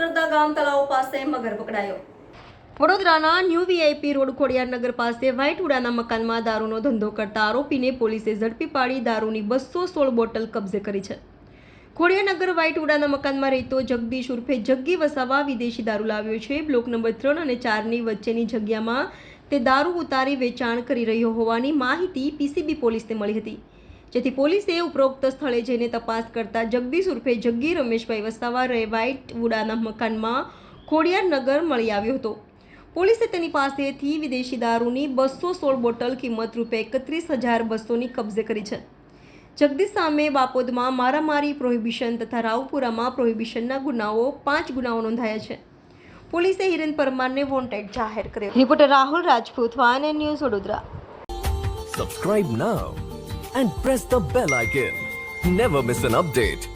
નરદા ગામ તળાવ પાસે મગર પકડાયો। વડોદરાના ન્યૂ વીઆઈપી રોડ ખોડિયારનગર પાસે વ્હાઇટ વુડાના મકાનમાં દારૂનો ધંધો કરતા આરોપીને પોલીસે ઝડપી પાડી દારૂની 216 બોટલ કબજે કરી છે। ખોડિયારનગર વ્હાઇટ વુડાના મકાનમાં રહેતો જગદીશ ઉર્ફે જગ્ગી વસાવા વિદેશી દારૂ લાવ્યો છે। બ્લોક નંબર 3 અને 4ની વચ્ચેની જગ્યામાં તે દારૂ ઉતારી વેચાણ કરી રહ્યો હોવાની માહિતી પીસીબી પોલીસને મળી હતી, જેથી પોલીસે ઉપરોક્ત સ્થળે જઈને તપાસ કરતા જગદીશ ઉર્ફે જગ્ગી રમેશભાઈ વસાવા રહે વ્હાઇટ વુડાના મકાનમાં ખોડિયારનગર મળી આવ્યો હતો। પોલીસે તેની પાસેથી વિદેશી દારૂની 216 બોટલ કિંમત ₹31,200ની કબજે કરી છે। જગદીશ સામે બાપોદમાં મારામારી, પ્રોહિબિશન તથા રાવપુરામાં પ્રોહિબિશનના 5 ગુનાઓ નોંધાયા છે। પોલીસે હિરેન પરમારને વોન્ટેડ જાહેર કર્યો। Reporter Rahul Rajput, van news, Vadodara. Subscribe now and press the bell icon. Never miss an update.